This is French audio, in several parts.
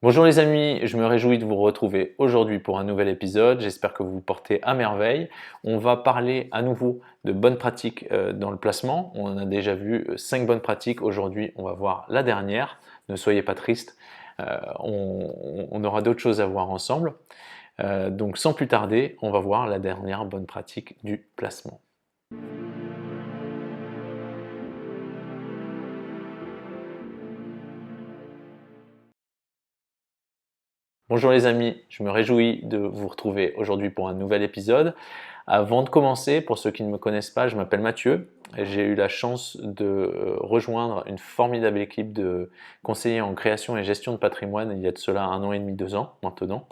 Bonjour les amis, je me réjouis de vous retrouver aujourd'hui pour un nouvel épisode. J'espère que vous vous portez à merveille. On va parler à nouveau de bonnes pratiques dans le placement. On en a déjà vu 5 bonnes pratiques. Aujourd'hui, on va voir la dernière. Ne soyez pas tristes, on aura d'autres choses à voir ensemble. Donc sans plus tarder, on va voir la dernière bonne pratique du placement. Bonjour les amis, je me réjouis de vous retrouver aujourd'hui pour un nouvel épisode. Avant de commencer, pour ceux qui ne me connaissent pas, je m'appelle Mathieu. J'ai eu la chance de rejoindre une formidable équipe de conseillers en création et gestion de patrimoine il y a de cela 1 an et demi, 2 ans maintenant,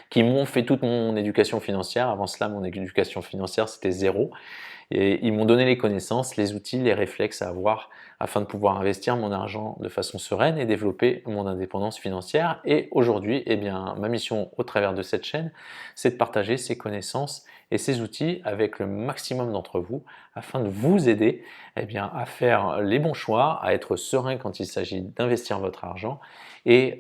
qui m'ont fait toute mon éducation financière. Avant cela, mon éducation financière, c'était zéro. Et ils m'ont donné les connaissances, les outils, les réflexes à avoir afin de pouvoir investir mon argent de façon sereine et développer mon indépendance financière. Et aujourd'hui, eh bien, ma mission au travers de cette chaîne, c'est de partager ces connaissances et ces outils avec le maximum d'entre vous afin de vous aider eh bien, à faire les bons choix, à être serein quand il s'agit d'investir votre argent et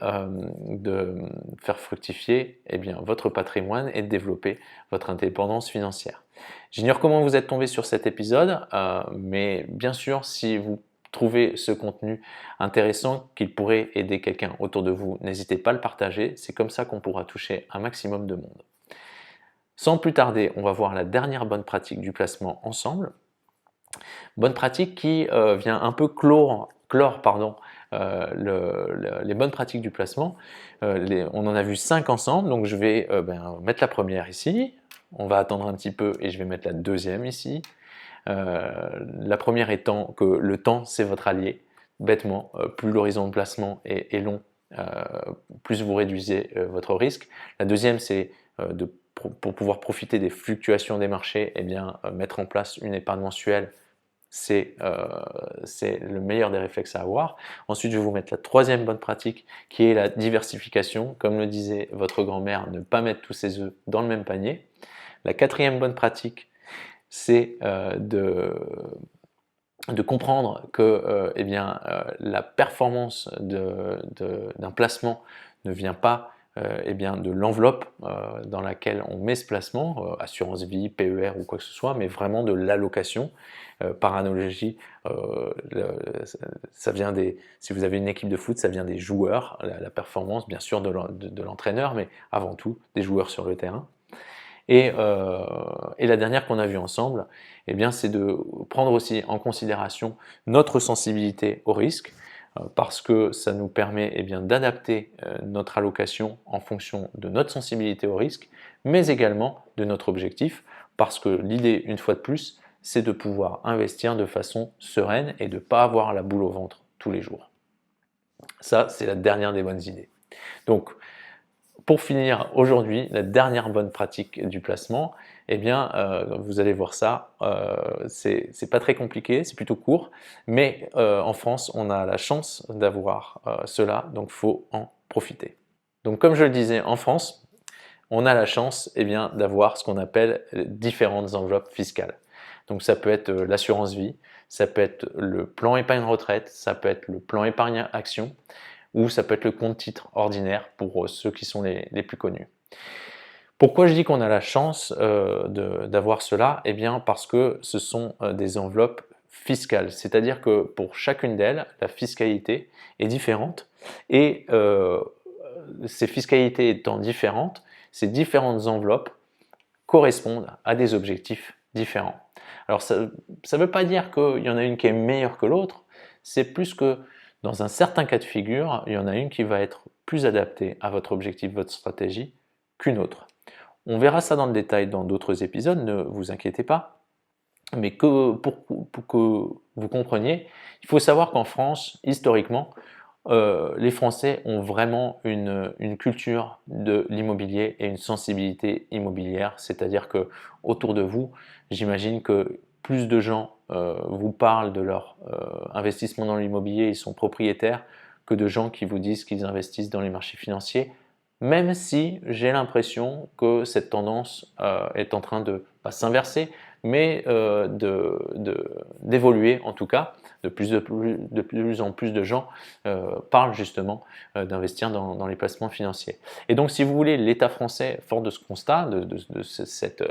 de faire fructifier eh bien, votre patrimoine et de développer votre indépendance financière. J'ignore comment vous êtes tombé sur cet épisode, mais bien sûr, si vous trouvez ce contenu intéressant, qu'il pourrait aider quelqu'un autour de vous, n'hésitez pas à le partager. C'est comme ça qu'on pourra toucher un maximum de monde. Sans plus tarder, on va voir la dernière bonne pratique du placement ensemble. Bonne pratique qui vient un peu clore les bonnes pratiques du placement. On en a vu 5 ensemble, donc je vais mettre la première ici. On va attendre un petit peu et je vais mettre la deuxième ici. La première étant que le temps, c'est votre allié. Bêtement, plus l'horizon de placement est long, plus vous réduisez votre risque. La deuxième, c'est pour pouvoir profiter des fluctuations des marchés, eh bien, mettre en place une épargne mensuelle, c'est le meilleur des réflexes à avoir. Ensuite, je vais vous mettre la troisième bonne pratique qui est la diversification. Comme le disait votre grand-mère, ne pas mettre tous ses œufs dans le même panier. La quatrième bonne pratique, c'est de comprendre que la performance d'un placement ne vient pas de l'enveloppe dans laquelle on met ce placement, assurance vie, PER ou quoi que ce soit, mais vraiment de l'allocation. Par analogie, ça vient si vous avez une équipe de foot, ça vient des joueurs, la performance bien sûr de l'entraîneur, mais avant tout des joueurs sur le terrain. Et la dernière qu'on a vue ensemble, eh bien, c'est de prendre aussi en considération notre sensibilité au risque, parce que ça nous permet eh bien, d'adapter notre allocation en fonction de notre sensibilité au risque, mais également de notre objectif, parce que l'idée, une fois de plus, c'est de pouvoir investir de façon sereine et de ne pas avoir la boule au ventre tous les jours. Ça, c'est la dernière des bonnes idées. Donc, pour finir aujourd'hui, la dernière bonne pratique du placement, eh bien, vous allez voir ça, c'est pas très compliqué, c'est plutôt court, mais en France, on a la chance d'avoir cela, donc il faut en profiter. Donc comme je le disais, en France, on a la chance eh bien, d'avoir ce qu'on appelle différentes enveloppes fiscales. Donc ça peut être l'assurance vie, ça peut être le plan épargne retraite, ça peut être le plan épargne action, ou ça peut être le compte titre ordinaire pour ceux qui sont les plus connus. Pourquoi je dis qu'on a la chance d'avoir cela? Eh bien parce que ce sont des enveloppes fiscales, c'est-à-dire que pour chacune d'elles, la fiscalité est différente et ces fiscalités étant différentes, ces différentes enveloppes correspondent à des objectifs différents. Alors ça ne veut pas dire qu'il y en a une qui est meilleure que l'autre, c'est plus que dans un certain cas de figure, il y en a une qui va être plus adaptée à votre objectif, votre stratégie, qu'une autre. On verra ça dans le détail dans d'autres épisodes, ne vous inquiétez pas. Mais pour que vous compreniez, il faut savoir qu'en France, historiquement, les Français ont vraiment une culture de l'immobilier et une sensibilité immobilière, c'est-à-dire que autour de vous, j'imagine que plus de gens vous parlent de leur investissement dans l'immobilier, ils sont propriétaires, que de gens qui vous disent qu'ils investissent dans les marchés financiers, même si j'ai l'impression que cette tendance est en train de pas s'inverser, mais d'évoluer en tout cas. De plus en plus de gens parlent justement d'investir dans les placements financiers. Et donc si vous voulez, l'État français, fort de ce constat, de cet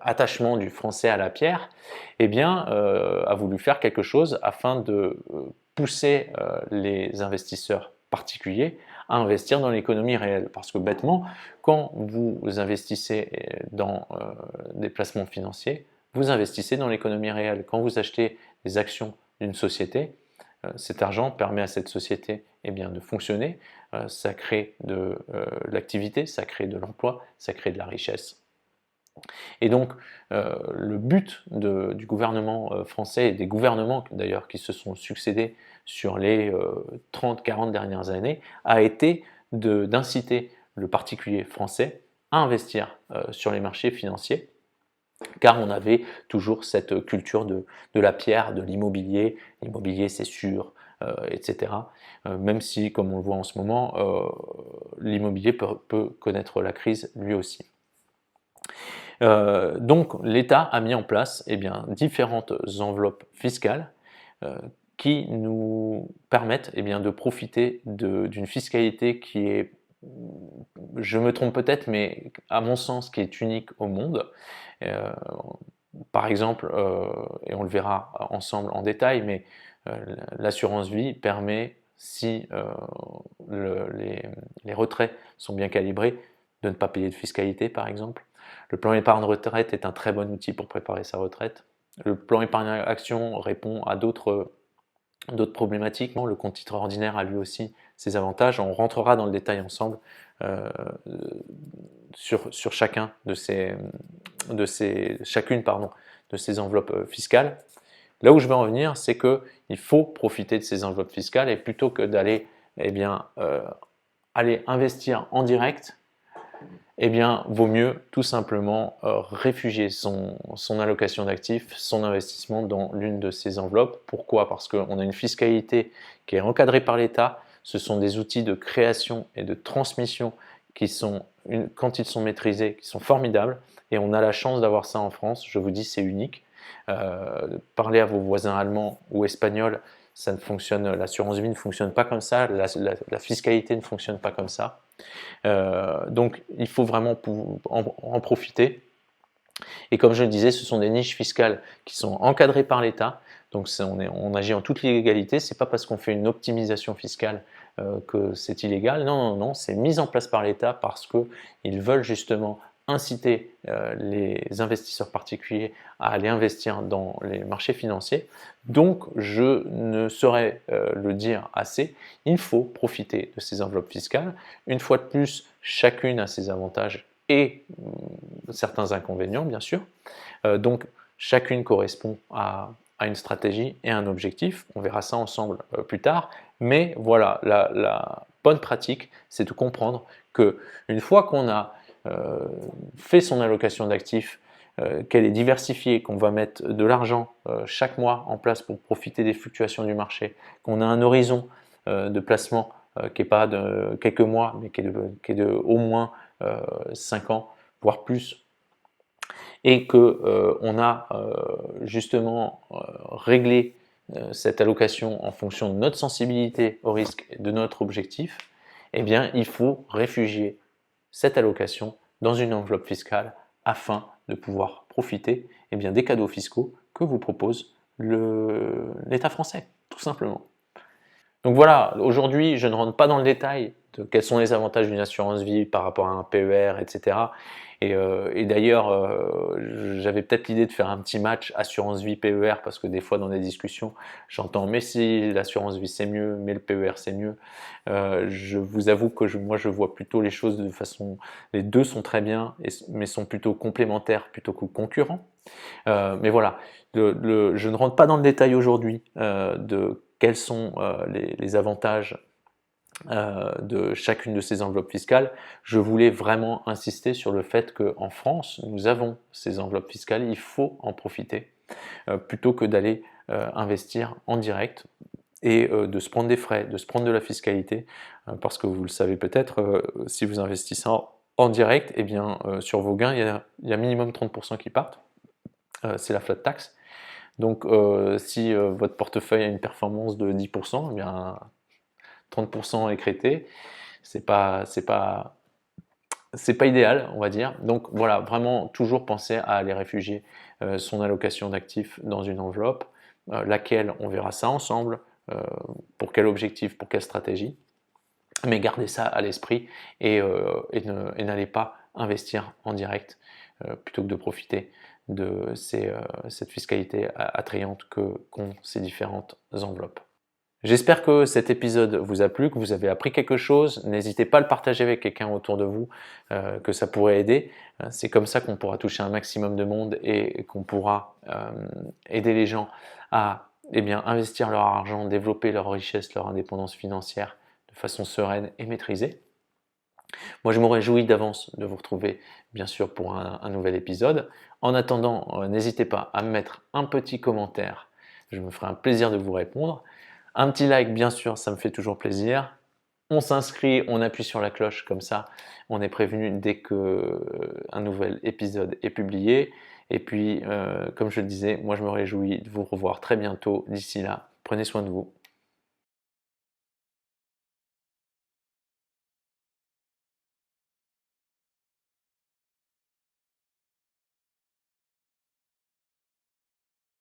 attachement du français à la pierre, eh bien, a voulu faire quelque chose afin de pousser les investisseurs particuliers à investir dans l'économie réelle. Parce que bêtement, quand vous investissez dans des placements financiers, vous investissez dans l'économie réelle. Quand vous achetez des actions d'une société, cet argent permet à cette société eh bien, de fonctionner, ça crée de l'activité, ça crée de l'emploi, ça crée de la richesse. Et donc, le but du gouvernement français et des gouvernements d'ailleurs qui se sont succédés sur les 30-40 dernières années a été d'inciter le particulier français à investir sur les marchés financiers, car on avait toujours cette culture de la pierre, de l'immobilier. L'immobilier c'est sûr, etc. Même si, comme on le voit en ce moment, l'immobilier peut connaître la crise lui aussi. Donc l'État a mis en place eh bien, différentes enveloppes fiscales qui nous permettent eh bien, de profiter d'une fiscalité qui est, je me trompe peut-être, mais à mon sens qui est unique au monde. Par exemple, et on le verra ensemble en détail, mais l'assurance vie permet, si les retraits sont bien calibrés, de ne pas payer de fiscalité par exemple. Le plan épargne retraite est un très bon outil pour préparer sa retraite. Le plan épargne action répond à d'autres problématiques. Le compte titre ordinaire a lui aussi ses avantages. On rentrera dans le détail ensemble sur chacune de ces enveloppes fiscales. Là où je veux en venir, c'est qu'il faut profiter de ces enveloppes fiscales et plutôt que d'aller aller investir en direct, eh bien, vaut mieux tout simplement réfugier son allocation d'actifs, son investissement dans l'une de ces enveloppes. Pourquoi? Parce qu'on a une fiscalité qui est encadrée par l'État. Ce sont des outils de création et de transmission qui sont, quand ils sont maîtrisés, qui sont formidables. Et on a la chance d'avoir ça en France. Je vous dis, c'est unique. Parlez à vos voisins allemands ou espagnols, ça ne fonctionne, l'assurance vie ne fonctionne pas comme ça, la fiscalité ne fonctionne pas comme ça. Donc il faut vraiment en profiter. Et comme je le disais, ce sont des niches fiscales qui sont encadrées par l'État. Donc on agit en toute légalité. C'est pas parce qu'on fait une optimisation fiscale que c'est illégal. Non, non, non, c'est mis en place par l'État parce qu'ils veulent justement inciter les investisseurs particuliers à aller investir dans les marchés financiers. Donc, je ne saurais le dire assez, il faut profiter de ces enveloppes fiscales. Une fois de plus, chacune a ses avantages et certains inconvénients, bien sûr. Donc, chacune correspond à une stratégie et un objectif. On verra ça ensemble plus tard. Mais voilà, la bonne pratique, c'est de comprendre qu'une fois qu'on a fait son allocation d'actifs, qu'elle est diversifiée, qu'on va mettre de l'argent chaque mois en place pour profiter des fluctuations du marché, qu'on a un horizon de placement qui n'est pas de quelques mois, mais qui est de au moins 5 ans, voire plus, et qu'on a justement réglé cette allocation en fonction de notre sensibilité au risque et de notre objectif, eh bien, il faut réfugier cette allocation dans une enveloppe fiscale afin de pouvoir profiter des cadeaux fiscaux que vous propose l'État français, tout simplement. Donc voilà, aujourd'hui, je ne rentre pas dans le détail de quels sont les avantages d'une assurance vie par rapport à un PER, etc. Et d'ailleurs, j'avais peut-être l'idée de faire un petit match assurance vie PER parce que des fois dans des discussions, j'entends mais si l'assurance vie c'est mieux, mais le PER c'est mieux. Je vous avoue que moi je vois plutôt les choses de façon, les deux sont très bien, mais sont plutôt complémentaires plutôt que concurrents. Mais voilà, je ne rentre pas dans le détail aujourd'hui de quels sont les avantages de chacune de ces enveloppes fiscales. Je voulais vraiment insister sur le fait qu'en France, nous avons ces enveloppes fiscales, il faut en profiter plutôt que d'aller investir en direct et de se prendre des frais, de se prendre de la fiscalité, parce que vous le savez peut-être, si vous investissez en direct, eh bien, sur vos gains, il y a minimum 30% qui partent. c'est la flotte tax. Donc si votre portefeuille a une performance de 10%, eh bien 30% écrété, c'est pas idéal, on va dire. Donc voilà, vraiment toujours penser à aller réfugier son allocation d'actifs dans une enveloppe, laquelle on verra ça ensemble, pour quel objectif, pour quelle stratégie, mais gardez ça à l'esprit et n'allez pas investir en direct plutôt que de profiter de cette fiscalité attrayante qu'ont ces différentes enveloppes. J'espère que cet épisode vous a plu, que vous avez appris quelque chose. N'hésitez pas à le partager avec quelqu'un autour de vous, que ça pourrait aider. C'est comme ça qu'on pourra toucher un maximum de monde et qu'on pourra aider les gens à investir leur argent, développer leur richesse, leur indépendance financière de façon sereine et maîtrisée. Moi, je me réjouis d'avance de vous retrouver, bien sûr, pour un nouvel épisode. En attendant, n'hésitez pas à me mettre un petit commentaire. Je me ferai un plaisir de vous répondre. Un petit like, bien sûr, ça me fait toujours plaisir. On s'inscrit, on appuie sur la cloche, comme ça, on est prévenu dès qu'un nouvel épisode est publié. Et puis, comme je le disais, moi, je me réjouis de vous revoir très bientôt. D'ici là, prenez soin de vous.